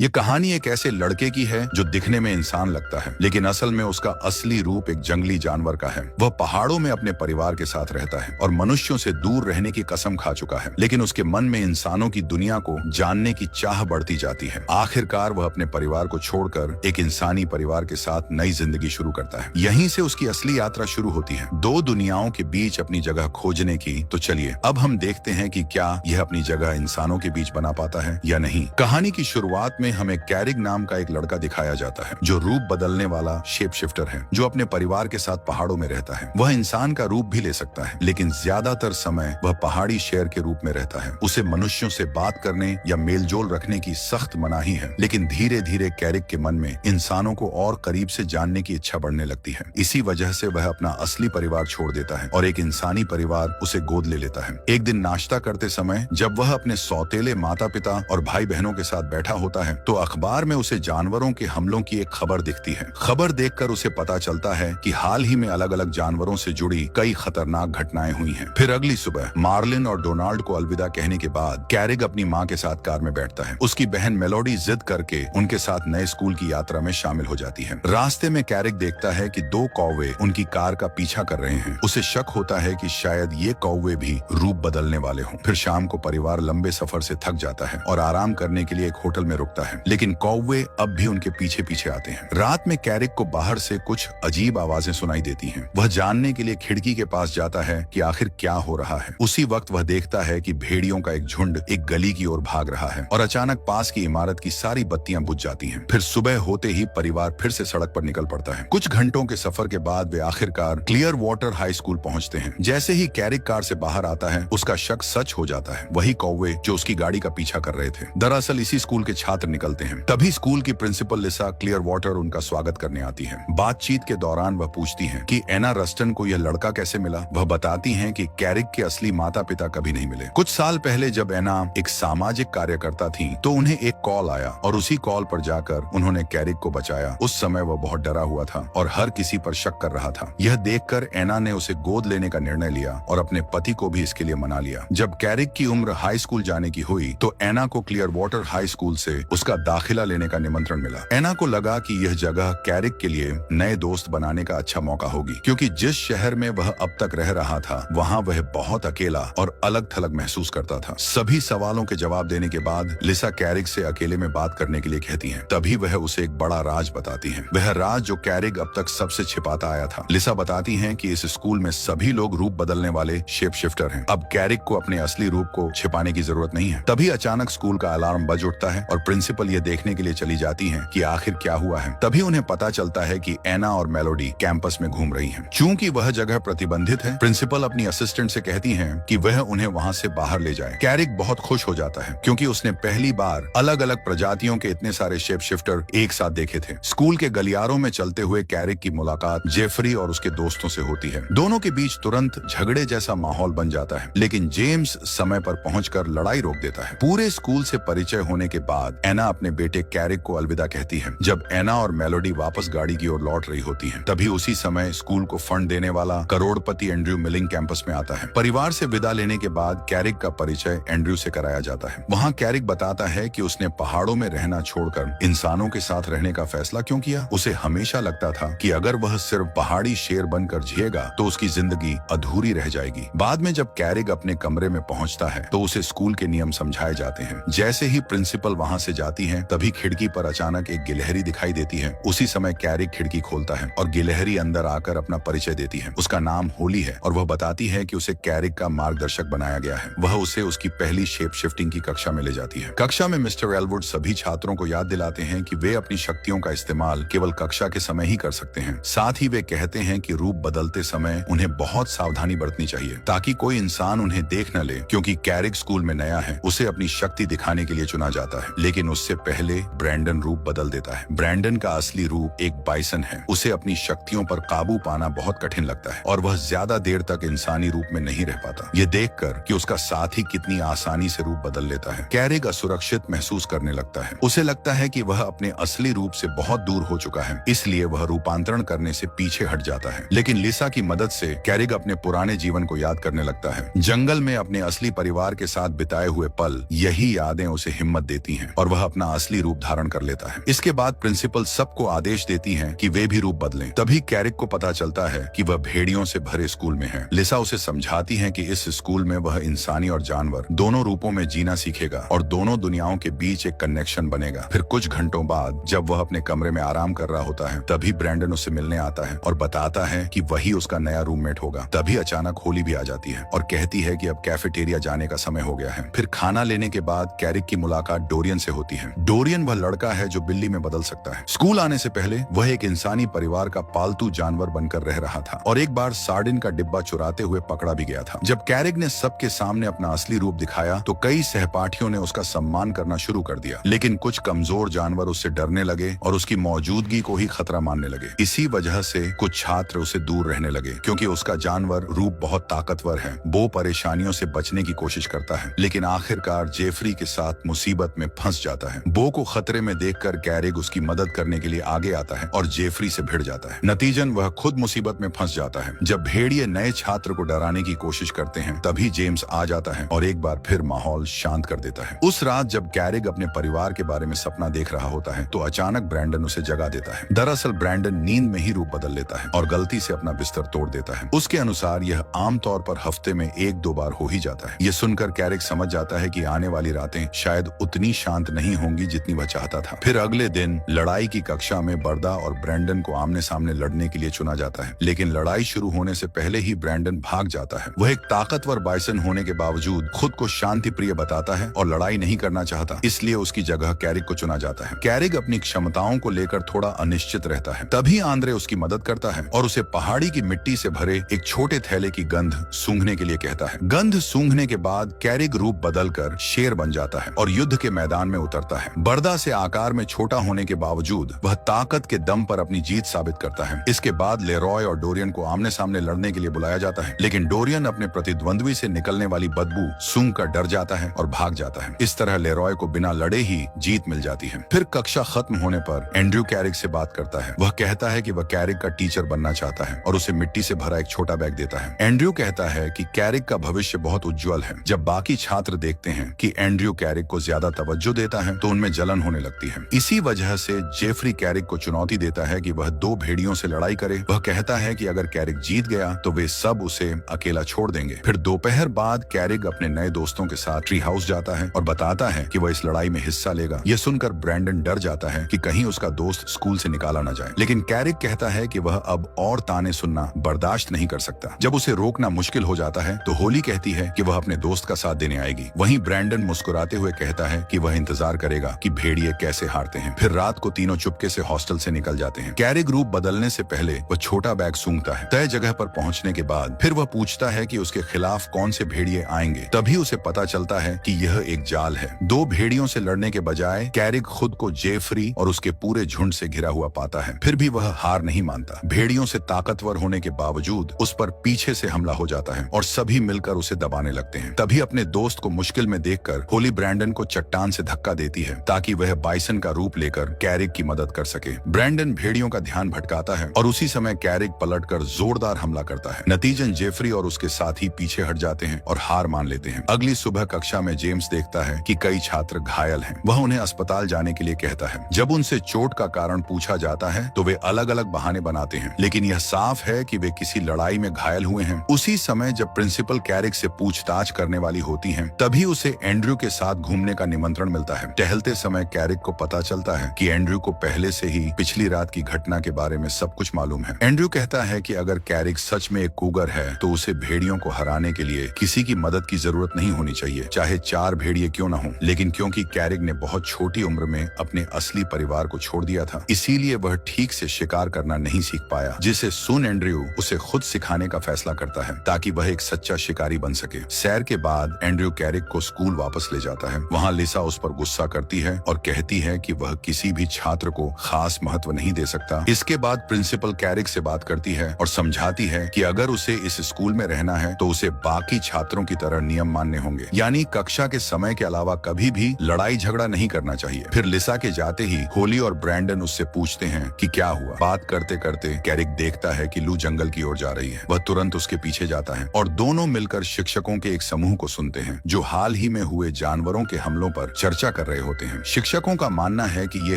ये कहानी एक ऐसे लड़के की है जो दिखने में इंसान लगता है, लेकिन असल में उसका असली रूप एक जंगली जानवर का है। वह पहाड़ों में अपने परिवार के साथ रहता है और मनुष्यों से दूर रहने की कसम खा चुका है, लेकिन उसके मन में इंसानों की दुनिया को जानने की चाह बढ़ती जाती है। आखिरकार वह अपने परिवार को छोड़कर एक इंसानी परिवार के साथ नई जिंदगी शुरू करता है। यहीं से उसकी असली यात्रा शुरू होती है, दो दुनियाओं के बीच अपनी जगह खोजने की। तो चलिए अब हम देखते हैं कि क्या यह अपनी जगह इंसानों के बीच बना पाता है या नहीं। कहानी की शुरुआत में हमें कैरिक नाम का एक लड़का दिखाया जाता है जो रूप बदलने वाला शेप शिफ्टर है, जो अपने परिवार के साथ पहाड़ों में रहता है। वह इंसान का रूप भी ले सकता है, लेकिन ज्यादातर समय वह पहाड़ी शेर के रूप में रहता है। उसे मनुष्यों से बात करने या मेलजोल रखने की सख्त मनाही है, लेकिन धीरे धीरे कैरिक के मन में इंसानों को और करीब से जानने की इच्छा बढ़ने लगती है। इसी वजह से वह अपना असली परिवार छोड़ देता है और एक इंसानी परिवार उसे गोद ले लेता है। एक दिन नाश्ता करते समय जब वह अपने सौतेले माता पिता और भाई बहनों के साथ बैठा होता है तो अखबार में उसे जानवरों के हमलों की एक खबर दिखती है। खबर देखकर उसे पता चलता है कि हाल ही में अलग अलग जानवरों से जुड़ी कई खतरनाक घटनाएं हुई हैं। फिर अगली सुबह मार्लिन और डोनाल्ड को अलविदा कहने के बाद कैरिक अपनी माँ के साथ कार में बैठता है। उसकी बहन मेलोडी जिद करके उनके साथ नए स्कूल की यात्रा में शामिल हो जाती है। रास्ते में कैरिक देखता है कि दो कौवे उनकी कार का पीछा कर रहे हैं। उसे शक होता है कि शायद ये कौवे भी रूप बदलने वाले हों। फिर शाम को परिवार लंबे सफर से थक जाता है और आराम करने के लिए एक होटल में रुकता है, लेकिन कौवे अब भी उनके पीछे पीछे आते हैं। रात में कैरिक को बाहर से कुछ अजीब आवाजें सुनाई देती हैं। वह जानने के लिए खिड़की के पास जाता है कि आखिर क्या हो रहा है। उसी वक्त वह देखता है कि भेड़ियों का एक झुंड एक गली की ओर भाग रहा है और अचानक पास की इमारत की सारी बत्तियां बुझ जाती हैं। फिर सुबह होते ही परिवार फिर से सड़क पर निकल पड़ता है। कुछ घंटों के सफर के बाद वे आखिरकार क्लियर वाटर हाई स्कूल पहुंचते हैं। जैसे ही कैरिक कार से बाहर आता है उसका शक सच हो जाता है। वही कौवे जो उसकी गाड़ी का पीछा कर रहे थे दरअसल इसी स्कूल के छात्र निकलते हैं। तभी स्कूल की प्रिंसिपल लिसा क्लियर वाटर उनका स्वागत करने आती है। बातचीत के दौरान वह पूछती हैं कि एना रस्टन को यह लड़का कैसे मिला। वह बताती हैं कि कैरिक के असली माता पिता कभी नहीं मिले। कुछ साल पहले जब एना एक सामाजिक कार्यकर्ता थी तो उन्हें एक कॉल आया और उसी कॉल पर जाकर उन्होंने कैरिक को बचाया। उस समय वह बहुत डरा हुआ था और हर किसी पर शक कर रहा था। यह देखकर एना ने उसे गोद लेने का निर्णय लिया और अपने पति को भी इसके लिए मना लिया। जब कैरिक की उम्र हाई स्कूल जाने की हुई तो एना को क्लियर वाटर हाई स्कूल से उसका दाखिला लेने का निमंत्रण मिला। एना को लगा कि यह जगह कैरिक के लिए नए दोस्त बनाने का अच्छा मौका होगी, क्योंकि जिस शहर में वह अब तक रह रहा था वहाँ वह बहुत अकेला और अलग थलग महसूस करता था। सभी सवालों के जवाब देने के बाद लिसा कैरिक से अकेले में बात करने के लिए कहती है। तभी वह उसे एक बड़ा राज बताती है, वह राज जो कैरिक अब तक सबसे छिपाता आया था। लिसा बताती है कि इस स्कूल में सभी लोग रूप बदलने वाले शेप शिफ्टर हैं। अब कैरिक को अपने असली रूप को छिपाने की जरूरत नहीं है। तभी अचानक स्कूल का अलार्म बज उठता है और प्रिंसिपल ये देखने के लिए चली जाती हैं कि आखिर क्या हुआ है। तभी उन्हें पता चलता है कि एना और मेलोडी कैंपस में घूम रही हैं। चूंकि वह जगह प्रतिबंधित है, प्रिंसिपल अपनी असिस्टेंट से कहती हैं कि वह उन्हें वहां से बाहर ले जाए। कैरिक बहुत खुश हो जाता है क्योंकि उसने पहली बार अलग अलग प्रजातियों के इतने सारे शेप शिफ्टर एक साथ देखे थे। स्कूल के गलियारों में चलते हुए कैरिक की मुलाकात जेफरी और उसके दोस्तों से होती है। दोनों के बीच तुरंत झगड़े जैसा माहौल बन जाता है, लेकिन जेम्स समय पर पहुंचकर लड़ाई रोक देता है। पूरे स्कूल से परिचय होने के बाद एना अपने बेटे कैरिक को अलविदा कहती है। जब एना और मेलोडी वापस गाड़ी की ओर लौट रही होती हैं, तभी उसी समय स्कूल को फंड देने वाला करोड़पति एंड्रयू मिलिंग कैंपस में आता है। परिवार से विदा लेने के बाद कैरिक का परिचय एंड्रयू से कराया जाता है। वहाँ कैरिक बताता है कि उसने पहाड़ों में रहना छोड़कर इंसानों के साथ रहने का फैसला क्यों किया। उसे हमेशा लगता था कि अगर वह सिर्फ पहाड़ी शेर बनकर जिएगा तो उसकी जिंदगी अधूरी रह जाएगी। बाद में जब कैरिक अपने कमरे में पहुंचता है तो उसे स्कूल के नियम समझाए जाते हैं। जैसे ही प्रिंसिपल वहां से जाती है तभी खिड़की पर अचानक एक गिलहरी दिखाई देती है। उसी समय कैरिक खिड़की खोलता है और गिलहरी अंदर आकर अपना परिचय देती है। उसका नाम होली है और वह बताती है कि उसे कैरिक का मार्गदर्शक बनाया गया है। वह उसे उसकी पहली शेप शिफ्टिंग की कक्षा में ले जाती है। कक्षा में मिस्टर एलवुड सभी छात्रों को याद दिलाते हैं कि वे अपनी शक्तियों का इस्तेमाल केवल कक्षा के समय ही कर सकते हैं। साथ ही वे कहते हैं कि रूप बदलते समय उन्हें बहुत सावधानी बरतनी चाहिए ताकि कोई इंसान उन्हें देख न ले, क्योंकि कैरिक स्कूल में नया है। उसे अपनी शक्ति दिखाने के लिए चुना जाता है, लेकिन उससे पहले ब्रैंडन रूप बदल देता है। ब्रैंडन का असली रूप एक बाइसन है। उसे अपनी शक्तियों पर काबू पाना बहुत कठिन लगता है और वह ज्यादा देर तक इंसानी रूप में नहीं रह पाता। ये देखकर कि उसका साथी कितनी आसानी से रूप बदल लेता है, कैरिक असुरक्षित महसूस करने लगता है। उसे लगता है कि वह अपने असली रूप से बहुत दूर हो चुका है, इसलिए वह रूपांतरण करने से पीछे हट जाता है। लेकिन लिसा की मदद से कैरिक अपने पुराने जीवन को याद करने लगता है। जंगल में अपने असली परिवार के साथ बिताए हुए पल, यही यादें उसे हिम्मत देती हैं और वह अपना असली रूप धारण कर लेता है। इसके बाद प्रिंसिपल सबको आदेश देती है कि वे भी रूप बदलें। तभी कैरिक को पता चलता है कि वह भेड़ियों से भरे स्कूल में है। लिसा उसे समझाती है कि इस स्कूल में वह इंसानी और जानवर दोनों रूपों में जीना सीखेगा और दोनों दुनियाओं के बीच एक कनेक्शन बनेगा। फिर कुछ घंटों बाद जब वह अपने कमरे में आराम कर रहा होता है, तभी ब्रैंडन उससे मिलने आता है और बताता है कि वही उसका नया रूममेट होगा। तभी अचानक होली भी आ जाती है और कहती है कि अब कैफेटेरिया जाने का समय हो गया है। फिर खाना लेने के बाद कैरिक की मुलाकात डोरियन से होती है। डोरियन वह लड़का है जो बिल्ली में बदल सकता है। स्कूल आने से पहले वह एक इंसानी परिवार का पालतू जानवर बनकर रह रहा था और एक बार सार्डिन का डिब्बा चुराते हुए पकड़ा भी गया था। जब कैरिक ने सबके सामने अपना असली रूप दिखाया तो कई सहपाठियों ने उसका सम्मान करना शुरू कर दिया, लेकिन कुछ कमजोर जानवर उससे डरने लगे और उसकी मौजूदगी को ही खतरा मानने लगे। इसी वजह से कुछ छात्र उसे दूर रहने लगे क्योंकि उसका जानवर रूप बहुत ताकतवर है। वो परेशानियों से बचने की कोशिश करता है, लेकिन आखिरकार जेफरी के साथ मुसीबत में फंस जाता है। बो को खतरे में देखकर कैरिक उसकी मदद करने के लिए आगे आता है और जेफरी से भिड़ जाता है। नतीजन वह खुद मुसीबत में फंस जाता है। जब भेड़िए नए छात्र को डराने की कोशिश करते हैं, तभी जेम्स आ जाता है और एक बार फिर माहौल शांत कर देता है। उस रात जब कैरिक अपने परिवार के बारे में सपना देख रहा होता है तो अचानक ब्रैंडन उसे जगा देता है। दरअसल ब्रैंडन नींद में ही रूप बदल लेता है और गलती से अपना बिस्तर तोड़ देता है। उसके अनुसार यह आमतौर पर हफ्ते में 1-2 बार हो ही जाता है। यह सुनकर कैरिक समझ जाता है कि आने वाली रातें शायद उतनी शांत नहीं होंगी जितनी वह चाहता था। फिर अगले दिन लड़ाई की कक्षा में बर्दा और ब्रैंडन को आमने सामने लड़ने के लिए चुना जाता है, लेकिन लड़ाई शुरू होने से पहले ही ब्रैंडन भाग जाता है। वह एक ताकतवर बाइसन होने के बावजूद खुद को शांति प्रिय बताता है और लड़ाई नहीं करना चाहता, इसलिए उसकी जगह कैरिक को चुना जाता है। कैरिक अपनी क्षमताओं को लेकर थोड़ा अनिश्चित रहता है। तभी आंद्रे उसकी मदद करता है और उसे पहाड़ी की मिट्टी से भरे एक छोटे थैले की गंध सूंघने के लिए कहता है। गंध सूंघने के बाद कैरिक रूप बदलकर शेर बन जाता है और युद्ध के मैदान में उतरता है। बर्दा से आकार में छोटा होने के बावजूद वह ताकत के दम पर अपनी जीत साबित करता है। इसके बाद लेरॉय और डोरियन को आमने सामने लड़ने के लिए बुलाया जाता है, लेकिन डोरियन अपने प्रतिद्वंद्वी से निकलने वाली बदबू सूंघ कर डर जाता है और भाग जाता है। इस तरह लेरॉय को बिना लड़े ही जीत मिल जाती है। फिर कक्षा खत्म होने पर एंड्रयू कैरिक से बात करता है। वह कहता है कि वह कैरिक का टीचर बनना चाहता है और उसे मिट्टी से भरा एक छोटा बैग देता है। एंड्रयू कहता है कि कैरिक का भविष्य बहुत उज्जवल है। जब बाकी छात्र देखते हैं कि एंड्रयू कैरिक को ज्यादा तवज्जो देता है तो उनमें जलन होने लगती है। इसी वजह से जेफरी कैरिक को चुनौती देता है कि वह 2 भेड़ियों से लड़ाई करे। वह कहता है कि अगर कैरिक जीत गया तो वे सब उसे अकेला छोड़ देंगे। फिर दोपहर बाद कैरिक अपने नए दोस्तों के साथ ट्री हाउस जाता है और बताता है कि वह इस लड़ाई में हिस्सा लेगा। यह सुनकर ब्रैंडन डर जाता है कि कहीं उसका दोस्त स्कूल से निकाला न जाए, लेकिन कैरिक कहता है कि वह अब और ताने सुनना बर्दाश्त नहीं कर सकता। जब उसे रोकना मुश्किल हो जाता है तो होली कहती है कि वह अपने दोस्त का साथ देने आएगी। वहीं ब्रैंडन मुस्कुराते हुए कहता है कि वह इंतजार करेगा कि भेड़िए कैसे हारते हैं। फिर रात को तीनों चुपके से हॉस्टल से निकल जाते हैं। कैरिक रूप बदलने से पहले वह छोटा बैग सूंघता है। तय जगह पर पहुंचने के बाद फिर वह पूछता है कि उसके खिलाफ कौन से भेड़िए आएंगे। तभी उसे पता चलता है कि यह एक जाल है। 2 भेड़ियों से लड़ने के बजाय कैरिक खुद को जेफरी और उसके पूरे झुंड से घिरा हुआ पाता है। फिर भी वह हार नहीं मानता। भेड़ियों से ताकतवर होने के बावजूद उस पर पीछे से हमला हो जाता है और सभी मिलकर उसे दबाने लगते हैं। तभी अपने दोस्त को मुश्किल में देखकर होली ब्रैंडन को चट्टान से धक्का देती है ताकि वह बाइसन का रूप लेकर कैरिक की मदद कर सके। ब्रैंडन भेड़ियों का ध्यान भटकाता है और उसी समय कैरिक पलटकर जोरदार हमला करता है। नतीजन जेफरी और उसके साथी पीछे हट जाते हैं और हार मान लेते हैं। अगली सुबह कक्षा में जेम्स देखता है कि कई छात्र घायल हैं। वह उन्हें अस्पताल जाने के लिए कहता है। जब उनसे चोट का कारण पूछा जाता है तो वे अलग अलग बहाने बनाते हैं, लेकिन यह साफ है कि वे किसी लड़ाई में घायल हुए हैं। उसी समय जब प्रिंसिपल कैरिक से पूछताछ करने वाली होती है, तभी उसे एंड्रयू के साथ घूमने का निमंत्रण मिलता है। टहलते समय कैरिक को पता चलता है कि एंड्रयू को पहले से ही पिछली रात की घटना के बारे में सब कुछ मालूम है। एंड्रयू कहता है कि अगर कैरिक सच में एक कूगर है तो उसे भेड़ियों को हराने के लिए किसी की मदद की जरूरत नहीं होनी चाहिए, चाहे 4 भेड़िए क्यों न हो। लेकिन क्योंकि कैरिक ने बहुत छोटी उम्र में अपने असली परिवार को छोड़ दिया था, इसीलिए वह ठीक से शिकार करना नहीं सीख पाया, जिसे सुन एंड्रयू उसे खुद सिखाने का फैसला करता है ताकि वह एक सच्चा शिकारी बन सके। सैर के बाद एंड्रयू कैरिक को स्कूल वापस ले जाता है। वहाँ लिसा उस पर गुस्सा करती है और कहती है कि वह किसी भी छात्र को खास महत्व नहीं दे सकता। इसके बाद प्रिंसिपल कैरिक से बात करती है और समझाती है कि अगर उसे इस स्कूल में रहना है तो उसे बाकी छात्रों की तरह नियम मानने होंगे, यानी कक्षा के समय के अलावा कभी भी लड़ाई झगड़ा नहीं करना चाहिए। फिर लिसा के जाते ही होली और ब्रैंडन उससे पूछते हैं कि क्या हुआ। बात करते करते कैरिक देखता है कि लू जंगल की ओर जा रही है। वह तुरंत उसके पीछे जाता है और दोनों मिलकर शिक्षकों के एक समूह को सुनते हैं जो हाल ही में हुए जानवरों के हमलों पर चर्चा कर रहे होते हैं। शिक्षकों का मानना है कि ये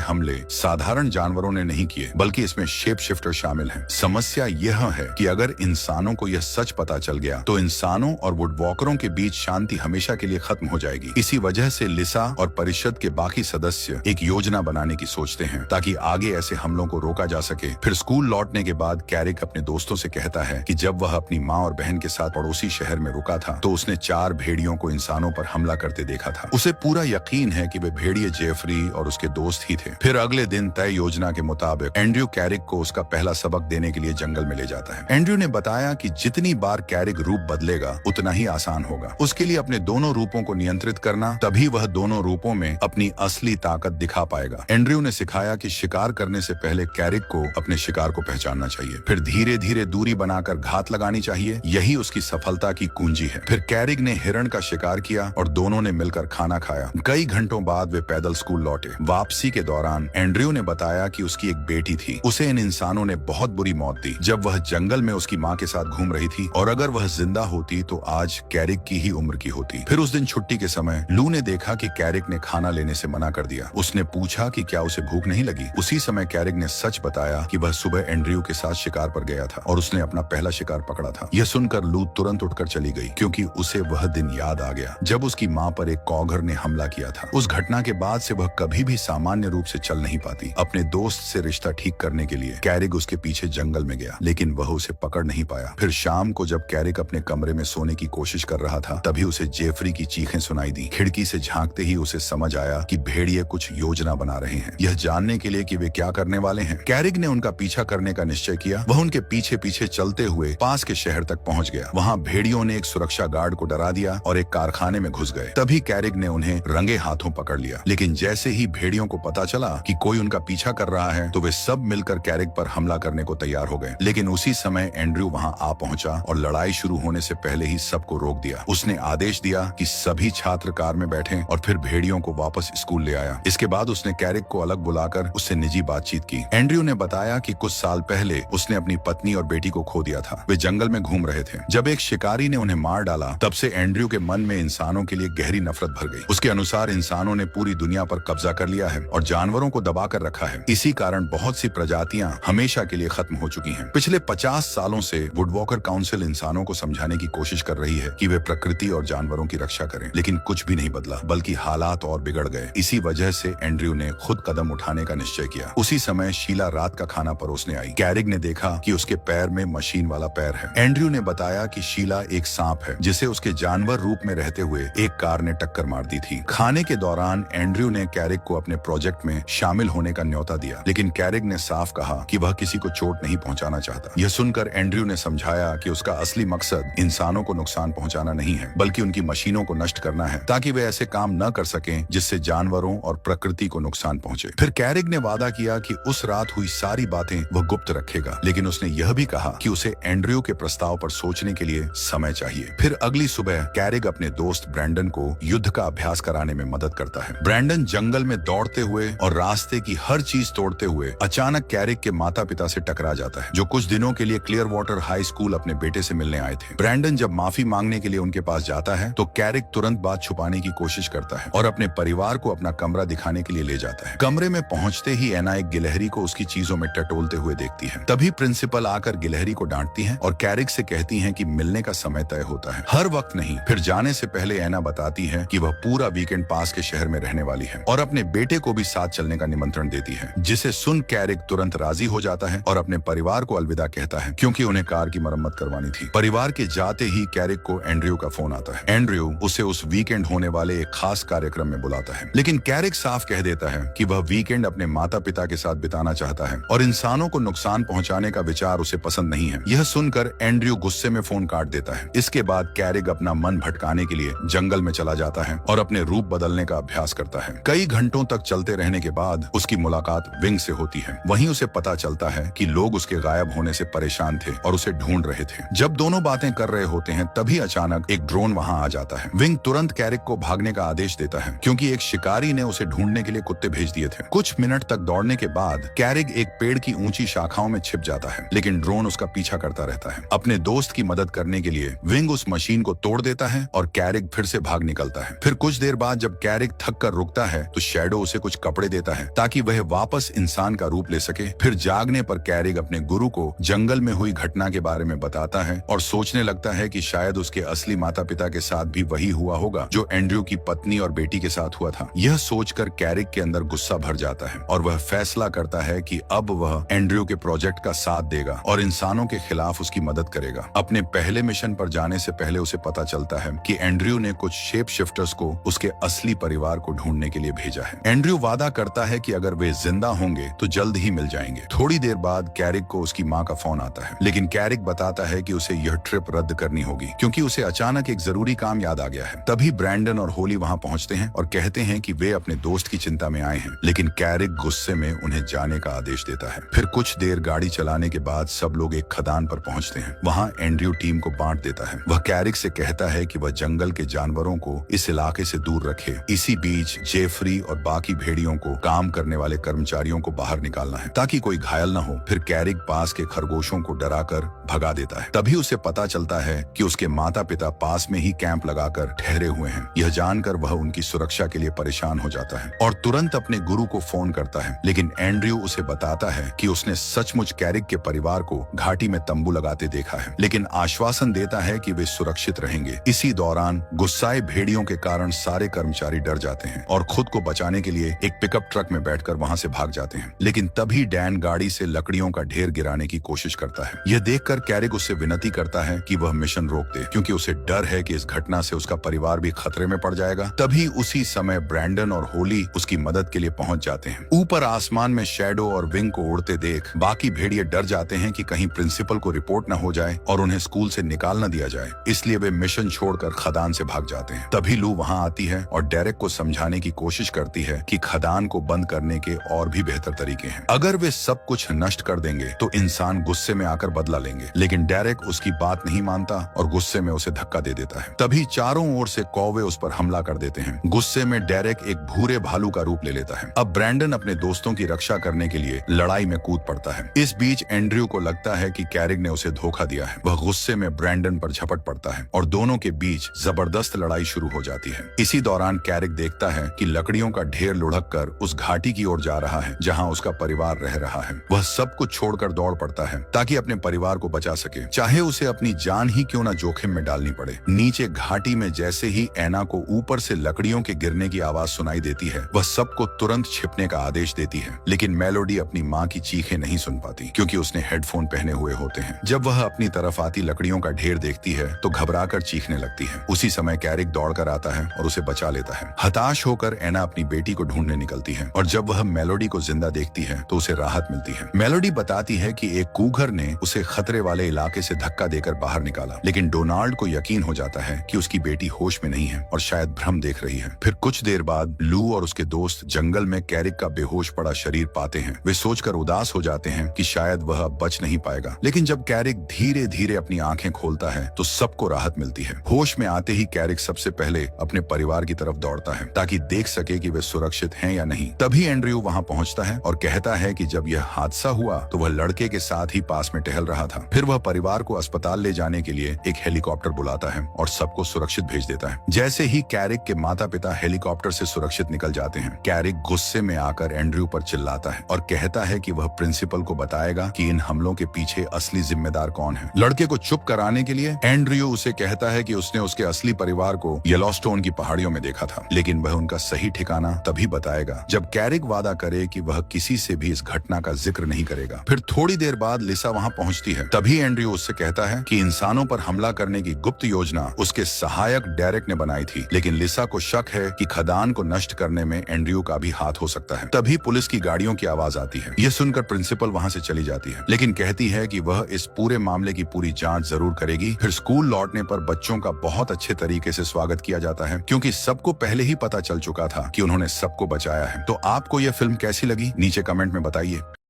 हमले साधारण जानवरों ने नहीं किए, बल्कि इसमें शेप शिफ्टर शामिल हैं। समस्या यह है कि अगर इंसानों को यह सच पता चल गया तो इंसानों और वुडवॉकरों के बीच शांति हमेशा के लिए खत्म हो जाएगी। इसी वजह से लिसा और परिषद के बाकी सदस्य एक योजना बनाने की सोचते हैं ताकि आगे ऐसे हमलों को रोका जा सके। फिर स्कूल लौटने के बाद कैरिक अपने दोस्तों से कहता है कि जब वह अपनी माँ और बहन के साथ पड़ोसी शहर में रुका था तो उसने 4 भेड़ियों को इंसानों पर हमला करते देखा था। उसे पूरा यकीन है कि वे भेड़िए जेफरी और उसके दोस्त ही थे। फिर अगले दिन तय योजना के मुताबिक एंड्रयू कैरिक को उसका पहला सबक देने के लिए जंगल में ले जाता है। एंड्रयू ने बताया कि जितनी बार कैरिक रूप बदलेगा उतना ही आसान होगा। उसके लिए अपने दोनों रूपों को नियंत्रित करना, तभी वह दोनों रूपों में अपनी असली ताकत दिखा पाएगा। एंड्रयू ने सिखाया कि शिकार करने से पहले कैरिक को अपने शिकार को पहचानना चाहिए, फिर धीरे धीरे दूरी बनाकर घात लगानी चाहिए। यही उसकी सफलता की कुंजी है। फिर कैरिक ने हिरण का शिकार किया और दोनों ने मिलकर खाना खाया। कई घंटों बाद वे पैदल स्कूल लौटे। वापसी के दौरान एंड्रयू ने बताया कि उसकी एक बेटी थी, उसे इन इंसानों ने बहुत बुरी मौत दी जब वह जंगल में उसकी माँ के साथ घूम रही थी, और अगर वह जिंदा होती तो आज कैरिक की ही उम्र की होती। फिर उस दिन छुट्टी के समय लू ने देखा कि कैरिक ने खाना लेने से मना कर दिया। उसने पूछा कि क्या उसे भूख नहीं लगी। उसी समय कैरिक ने सच बताया कि वह सुबह एंड्रयू के साथ शिकार पर गया था और उसने अपना पहला शिकार पकड़ा था। यह सुनकर लू तुरंत उठकर चली गई क्योंकि उसे वह दिन याद आ गया जब उसकी माँ पर एक कॉगर ने हमला किया था। उस घटना के बाद से वह कभी भी सामान्य रूप से चल नहीं पाती। अपने दोस्त से रिश्ता ठीक करने के लिए कैरिक उसके पीछे जंगल में गया, लेकिन वह उसे पकड़ नहीं पाया। फिर शाम को जब कैरिक अपने कमरे में सोने की कोशिश कर रहा था, तभी उसे जेफरी की चीखें सुनाई दी। खिड़की से झांकते ही उसे समझ आया कि भेड़िए कुछ योजना बना रहे हैं, यह जानने के लिए कि वे क्या करने वाले हैं। कैरिक ने उनका पीछा करने का निश्चय किया। वह उनके पीछे पीछे चलते हुए पास के शहर तक पहुंच गया। वहां भेड़ियों ने एक सुरक्षा गार्ड को डरा दिया और एक कारखाने में घुस गए। तभी कैरिक ने उन्हें रंगे हाथों पकड़ लिया, लेकिन जैसे ही भेड़ियों को पता चला कि कोई उनका पीछा कर रहा है तो वे सब मिलकर कैरिक पर हमला करने को तैयार हो गए। लेकिन उसी समय एंड्रयू वहां आ पहुंचा और लड़ाई शुरू होने से पहले ही सबको रोक दिया। उसने आदेश दिया कि सभी छात्र कार में बैठें और फिर भेड़ियों को वापस स्कूल ले आया। इसके बाद उसने कैरिक को अलग बुलाकर उससे निजी बातचीत की। एंड्रयू ने बताया कि कुछ साल पहले उसने अपनी पत्नी और बेटी को खो दिया था। वे जंगल में घूम रहे थे। जब एक शिकारी ने उन्हें मार डाला, तब से एंड्रयू के मन में इंसानों के लिए गहरी नफरत भर गई। उसके अनुसार इंसानों ने पूरी दुनिया पर कब्जा कर लिया है और जानवरों को दबा कर रखा है। इसी कारण बहुत सी प्रजातियां हमेशा के लिए खत्म हो चुकी हैं। पिछले 50 सालों से वुडवॉकर काउंसिल इंसानों को समझाने की कोशिश कर रही है कि वे प्रकृति और जानवरों की रक्षा करें, लेकिन कुछ भी नहीं बदला, बल्कि हालात और बिगड़ गए। इसी वजह से एंड्रयू ने खुद कदम उठाने का निश्चय किया। उसी समय शीला रात का खाना परोसने आई। कैरिक ने देखा कि उसके पैर में मशीन वाला पैर है। एंड्रयू ने बताया कि शीला एक सांप है जिसे उसके जानवर रूप में रहते हुए एक कार ने टक्कर मार दी थी। खाने के दौरान एंड्रयू ने कैरिक को अपने प्रोजेक्ट में शामिल होने का न्योता दिया, लेकिन कैरिक ने साफ कहा कि वह किसी को चोट नहीं पहुंचाना चाहता। यह सुनकर एंड्रयू ने समझाया कि उसका असली मकसद इंसानों को नुकसान पहुंचाना नहीं है, बल्कि उनकी मशीनों को नष्ट करना है ताकि वे ऐसे काम न कर सकें जिससे जानवरों और प्रकृति को नुकसान पहुंचे। फिर कैरिक ने वादा किया कि उस रात हुई सारी बातें वह गुप्त रखेगा, लेकिन उसने यह भी कहा कि उसे एंड्रयू के प्रस्ताव पर सोचने के लिए समय चाहिए। फिर अगली सुबह कैरिक अपने दोस्त ब्रैंडन को युद्ध का अभ्यास कराने में मदद करता है। ब्रैंडन जंगल में दौड़ते हुए और रास्ते की हर चीज तोड़ते हुए अचानक कैरिक के माता पिता से टकरा जाता है, जो कुछ दिनों के लिए क्लियर वाटर हाई स्कूल अपने बेटे से मिलने आए थे। ब्रैंडन जब माफी मांगने के लिए उनके पास जाता है तो कैरिक तुरंत बात छुपाने की कोशिश करता है और अपने परिवार को अपना कमरा दिखाने के लिए ले जाता है। कमरे में पहुंचते ही एना एक गिलहरी को उसकी चीजों में टटोलते हुए देखती है। तभी प्रिंसिपल आकर गिलहरी को डांटती है और कैरिक से कहती है कि मिलने का समय तय होता है, हर वक्त नहीं। फिर जाने से पहले एना बताती है कि वह पूरा वीकेंड पास के शहर में रहने वाली है और अपने बेटे को भी साथ चलने का निमंत्रण देती है, जिसे सुन कैरिक तुरंत राजी हो जाता है और अपने परिवार को अलविदा कहता है क्योंकि उन्हें कार की मरम्मत करवानी थी। परिवार के जाते ही कैरिक को एंड्रयू का फोन आता है। एंड्रयू उसे उस वीकेंड होने वाले एक खास कार्यक्रम में बुलाता है, लेकिन कैरिक साफ कह देता है कि वह वीकेंड अपने माता पिता के साथ बिताना चाहता है और इंसानों को नुकसान पहुंचाने का विचार उसे पसंद नहीं है। यह सुनकर एंड्रयू गुस्से में फोन काट देता है। इसके बाद कैरिक अपना मन भटकाने के लिए जंगल में चला जाता है और अपने रूप बदलने का अभ्यास करता है। कई घंटों तक चलते रहने के बाद उसकी मुलाकात विंग से होती है। वहीं उसे पता चलता है कि लोग उसके गायब होने से परेशान थे और उसे ढूंढ रहे थे। जब दोनों बातें कर रहे होते हैं तभी अचानक एक ड्रोन वहां आ जाता है। विंग तुरंत कैरिक को भागने का आदेश देता है क्योंकि एक शिकारी ने उसे ढूंढने के लिए कुत्ते भेज दिए थे। कुछ मिनट तक दौड़ने के बाद कैरिक एक पेड़ की ऊंची शाखाओं में छिप जाता है, लेकिन ड्रोन उसका पीछा करता रहता है। अपने दोस्त की मदद करने के लिए विंग उस मशीन को तोड़ देता है और कैरिक फिर से भाग निकलता है। फिर कुछ देर बाद जब कैरिक थक कर रुकता है तो शैडो उसे कुछ कपड़े देता है ताकि वह वापस इंसान का रूप ले सके। फिर जागने पर कैरिक अपने गुरु को जंगल में हुई घटना के बारे में बताता है और सोचने लगता है कि शायद उसके असली माता पिता के साथ भी वही हुआ होगा जो एंड्रयू की पत्नी और बेटी के साथ हुआ था। यह सोचकर कैरिक के अंदर गुस्सा भर जाता है और वह फैसला करता है कि अब वह एंड्रयू के प्रोजेक्ट का साथ देगा और इंसानों के खिलाफ उसकी मदद करेगा। अपने पहले मिशन पर जाने से पहले उसे पता चलता है कि एंड्रयू ने कुछ शेप शिफ्टर्स को उसके असली परिवार को ढूंढने के लिए भेजा है। एंड्रयू वादा करता है कि अगर वे जिंदा होंगे तो जल्द ही मिल जाएंगे। थोड़ी देर बाद कैरिक को उसकी माँ का फोन आता है, लेकिन कैरिक बताता है कि उसे यह ट्रिप रद्द करनी होगी क्योंकि उसे अचानक एक जरूरी काम याद आ गया है। तभी ब्रैंडन और होली वहाँ पहुँचते हैं और कहते हैं कि वे अपने दोस्त की चिंता में आए हैं, लेकिन कैरिक गुस्से में उन्हें जाने का आदेश देता है। फिर कुछ देर गाड़ी चलाने के बाद सब लोग एक खदान पर पहुँचते हैं। वहाँ एंड्रयू टीम को बांट देता है। वह कैरिक से कहता है कि वह जंगल के जानवरों को इस इलाके से दूर रखे। इसी बीच जेफरी और बाकी भेड़ियों को काम करने वाले कर्मचारियों को बाहर निकालना है ताकि कोई घायल न हो। फिर कैरिक पास के खरगोशों को डराकर भगा देता है। तभी उसे पता चलता है कि उसके माता पिता पास में ही कैंप लगाकर ठहरे हुए हैं। यह जानकर वह उनकी सुरक्षा के लिए परेशान हो जाता है और तुरंत अपने गुरु को फोन करता है, लेकिन एंड्रयू उसे बताता है कि उसने सचमुच कैरिक के परिवार को घाटी में तंबू लगाते देखा है, लेकिन आश्वासन देता है कि वे सुरक्षित रहेंगे। इसी दौरान गुस्साए भेड़ियों के कारण सारे कर्मचारी डर जाते हैं और खुद को बचाने के लिए एक पिकअप ट्रक में बैठकर वहां से भाग जाते हैं। लेकिन तभी डैन गाड़ी से लकड़ियों का ढेर गिराने की कोशिश करता है। यह देखकर कैरिक उससे विनती करता है कि वह मिशन रोक दे क्योंकि उसे डर है कि इस घटना से उसका परिवार भी खतरे में पड़ जाएगा। तभी उसी समय ब्रैंडन और होली उसकी मदद के लिए पहुंच जाते हैं। ऊपर आसमान में शैडो और विंग को उड़ते देख बाकी भेड़िए डर जाते हैं कि कहीं प्रिंसिपल को रिपोर्ट न हो जाए और उन्हें स्कूल से निकाल न दिया जाए, इसलिए वे मिशन छोड़कर खदान से भाग जाते हैं। तभी लू वहां आती है और डेरेक को समझाने की कोशिश करती है कि खदान को बंद करने के और भी बेहतर तरीके हैं। अगर वे सब कुछ नष्ट कर देंगे तो इंसान गुस्से में आकर बदला लेंगे, लेकिन डेरेक उसकी बात नहीं मानता और गुस्से में उसे धक्का दे देता है। तभी चारों ओर से कौवे उस पर हमला कर देते हैं। गुस्से में डेरेक एक भूरे भालू का रूप ले लेता है। अब ब्रैंडन अपने दोस्तों की रक्षा करने के लिए लड़ाई में कूद पड़ता है। इस बीच एंड्रयू को लगता है कि कैरिक ने उसे धोखा दिया है। वह गुस्से में ब्रैंडन पर झपट पड़ता है और दोनों के बीच जबरदस्त लड़ाई शुरू हो जाती है। इसी दौरान कैरिक देखता है कि लकड़ियों का ढेर लुढ़क कर उस घाटी की ओर जा रहा है जहां उसका परिवार रह रहा है। वह सब कुछ छोड़कर दौड़ पड़ता है ताकि अपने परिवार को बचा सके, चाहे उसे अपनी जान ही क्यों न जोखिम में डालनी पड़े। नीचे घाटी में जैसे ही ऐना को ऊपर से लकड़ियों के गिरने की आवाज सुनाई देती है, वह सबको तुरंत छिपने का आदेश देती है, लेकिन मेलोडी अपनी माँ की चीखें नहीं सुन पाती क्योंकि उसने हेडफोन पहने हुए होते हैं। जब वह अपनी तरफ आती लकड़ियों का ढेर देखती है तो घबराकर चीखने लगती है। उसी समय कैरिक दौड़कर आता है और उसे बचा लेता है। हताश होकर ऐना अपनी बेटी को ढूंढने निकलती है और जब वह मेलोडी को जिंदा देखती है तो उसे राहत मिलती है। मेलोडी बताती है कि एक कूघर ने उसे खतरे वाले इलाके से धक्का देकर बाहर निकाला, लेकिन डोनाल्ड को यकीन हो जाता है कि उसकी बेटी होश में नहीं है और शायद भ्रम देख रही है। फिर कुछ देर बाद लू और उसके दोस्त जंगल में कैरिक का बेहोश पड़ा शरीर पाते हैं। वे सोचकर उदास हो जाते हैं कि शायद वह अब बच नहीं पाएगा, लेकिन जब कैरिक धीरे धीरे अपनी आंखें खोलता है तो सबको राहत मिलती है। होश में आते ही कैरिक सबसे पहले अपने परिवार की तरफ दौड़ता है ताकि देख सके कि वे सुरक्षित हैं या नहीं। तभी एंड्रयू वहां पहुंचता है और कहता है कि जब यह हादसा हुआ तो वह लड़के के साथ ही पास में टहल रहा था। फिर वह परिवार को अस्पताल ले जाने के लिए एक हेलीकॉप्टर बुलाता है और सबको सुरक्षित भेज देता है। जैसे ही कैरिक के माता पिता हेलीकॉप्टर से सुरक्षित निकल जाते हैं, कैरिक गुस्से में आकर एंड्रयू पर चिल्लाता है और कहता है कि वह प्रिंसिपल को बताएगा कि इन हमलों के पीछे असली जिम्मेदार कौन है। लड़के को चुप कराने के लिए एंड्रयू उसे कहता है कि उसने उसके असली परिवार को येलोस्टोन की पहाड़ियों में देखा था, लेकिन वह उनका सही ठिकाना तभी बताएगा जब कैरिक वादा करे कि वह किसी से भी इस घटना का जिक्र नहीं करेगा। फिर थोड़ी देर बाद लिसा वहां पहुंचती है। तभी एंड्रयू उससे कहता है कि इंसानों पर हमला करने की गुप्त योजना उसके सहायक डेरेक ने बनाई थी, लेकिन लिसा को शक है कि खदान को नष्ट करने में एंड्रयू का भी हाथ हो सकता है। तभी पुलिस की गाड़ियों की आवाज आती है। यह सुनकर प्रिंसिपल वहां से चली जाती है, लेकिन कहती है कि वह इस पूरे मामले की पूरी जांच जरूर करेगी। फिर स्कूल लौटने पर बच्चों का बहुत अच्छे तरीके से स्वागत किया जाता है क्योंकि सबको पहले ही पता चल चुका था कि उन्होंने सबको बचाया है। तो आपको यह फिल्म कैसी लगी नीचे कमेंट में बताइए।